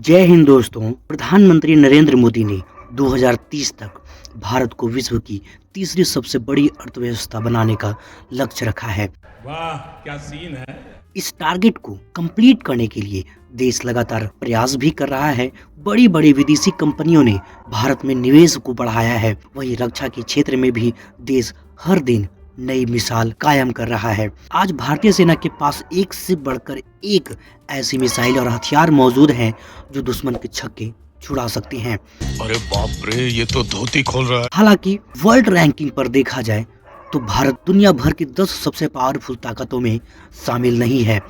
जय हिंद दोस्तों। प्रधानमंत्री नरेंद्र मोदी ने 2030 तक भारत को विश्व की तीसरी सबसे बड़ी अर्थव्यवस्था बनाने का लक्ष्य रखा है। वाह क्या सीन है। इस टारगेट को कंप्लीट करने के लिए देश लगातार प्रयास भी कर रहा है। बड़ी बड़ी विदेशी कंपनियों ने भारत में निवेश को बढ़ाया है। वहीं रक्षा के क्षेत्र में भी देश हर दिन नई मिसाल कायम कर रहा है। आज भारतीय सेना के पास एक से बढ़कर एक ऐसी मिसाइल और हथियार मौजूद हैं जो दुश्मन के छक्के छुड़ा सकते हैं। अरे बाप रे, ये तो धोती खोल रहा है। हालांकि वर्ल्ड रैंकिंग पर देखा जाए तो भारत दुनिया भर की 10 सबसे पावरफुल ताकतों में शामिल नहीं है।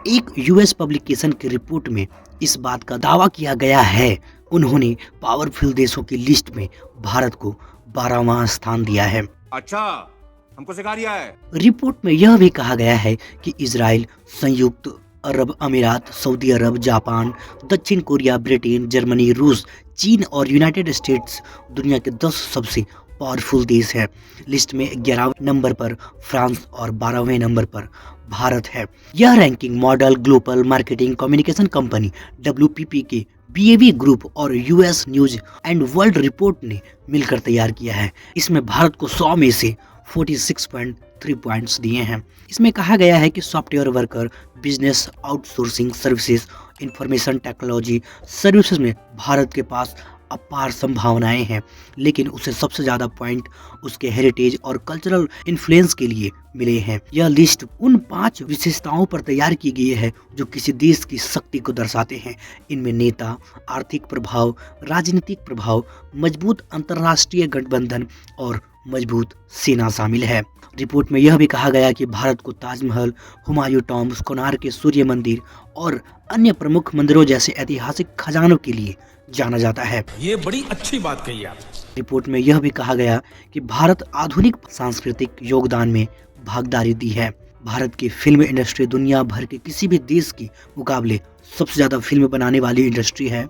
एक यूएस पब्लिकेशन की रिपोर्ट में इस बात का दावा किया गया है। उन्होंने पावरफुल देशों की लिस्ट में भारत को 12वां स्थान दिया है। अच्छा, हमको सिखा रिया है। रिपोर्ट में यह भी कहा गया है कि इजराइल, संयुक्त अरब अमीरात, सऊदी अरब, जापान, दक्षिण कोरिया, ब्रिटेन, जर्मनी, रूस, चीन और यूनाइटेड स्टेट्स दुनिया के 10 सबसे पावरफुल देश है। लिस्ट में 11वें नंबर पर फ्रांस और 12वें नंबर पर भारत है। यह ranking model global marketing communication company WPP के BAV ग्रुप और US news and world report ने मिलकर तैयार किया है। इसमें भारत को 100 में से 46.3 पॉइंट्स दिए हैं। इसमें कहा गया है कि software worker, business outsourcing services, information technology services में भारत के पास अपार संभावनाएं हैं, लेकिन उसे सबसे ज्यादा पॉइंट उसके हेरिटेज और कल्चरल इन्फ्लुएंस के लिए मिले हैं। यह लिस्ट उन 5 विशेषताओं पर तैयार की गई है जो किसी देश की शक्ति को दर्शाते हैं। इनमें नेता, आर्थिक प्रभाव, राजनीतिक प्रभाव, मजबूत अंतर्राष्ट्रीय गठबंधन और मजबूत सेना शामिल है। रिपोर्ट में यह भी कहा गया कि भारत को ताजमहल, हुमायूं टॉम्ब, कोणार्क के सूर्य मंदिर और अन्य प्रमुख मंदिरों जैसे ऐतिहासिक खजानों के लिए जाना जाता है। ये बड़ी अच्छी बात कही आप। रिपोर्ट में यह भी कहा गया कि भारत आधुनिक सांस्कृतिक योगदान में भागीदारी दी है। भारत की फिल्म इंडस्ट्री दुनिया भर के किसी भी देश के मुकाबले सबसे ज्यादा फिल्म बनाने वाली इंडस्ट्री है।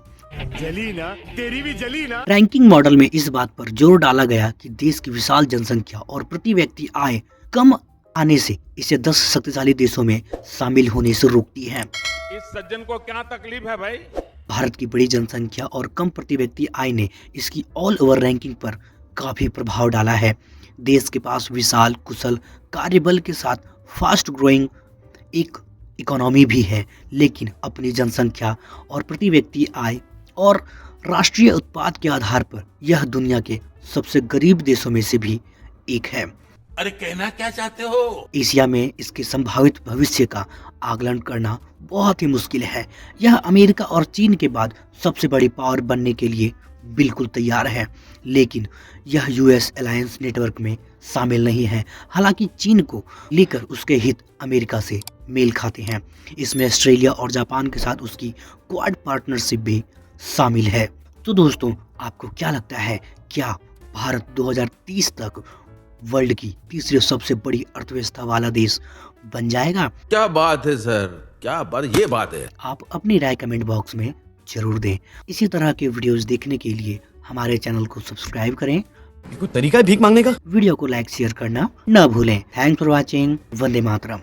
जली ना, तेरी भी जली ना। रैंकिंग मॉडल में इस बात पर जोर डाला गया कि देश की विशाल जनसंख्या और प्रति व्यक्ति आय कम आने से इसे 10 शक्तिशाली देशों में शामिल होने से रोकती है। इस सज्जन को क्या तकलीफ है भाई। भारत की बड़ी जनसंख्या और कम प्रति व्यक्ति आय ने इसकी ऑल ओवर रैंकिंग पर काफी प्रभाव डाला है। देश के पास विशाल कुशल कार्यबल के साथ फास्ट ग्रोइंग एक इकोनॉमी भी है, लेकिन अपनी जनसंख्या और प्रति व्यक्ति आय और राष्ट्रीय उत्पाद के आधार पर यह दुनिया के सबसे गरीब देशों में से भी एक है। अरे कहना क्या चाहते हो। एशिया में इसके संभावित भविष्य का आकलन करना बहुत ही मुश्किल है। यह अमेरिका और चीन के बाद सबसे बड़ी पावर बनने के लिए बिल्कुल तैयार है, लेकिन यह US अलायंस नेटवर्क में शामिल नहीं है। हालांकि चीन को लेकर उसके हित अमेरिका से मेल खाते हैं। इसमें ऑस्ट्रेलिया और जापान के साथ उसकी क्वाड पार्टनरशिप भी शामिल है। तो दोस्तों, आपको क्या लगता है, क्या भारत 2030 तक वर्ल्ड की तीसरी सबसे बड़ी अर्थव्यवस्था वाला देश बन जाएगा? क्या बात है सर, क्या बात, ये बात है। आप अपनी राय कमेंट बॉक्स में जरूर दें। इसी तरह के वीडियोस देखने के लिए हमारे चैनल को सब्सक्राइब करें। कोई तरीका है भीख मांगने का? वीडियो को लाइक शेयर करना न भूलें। Thanks for watching. Vande Mataram.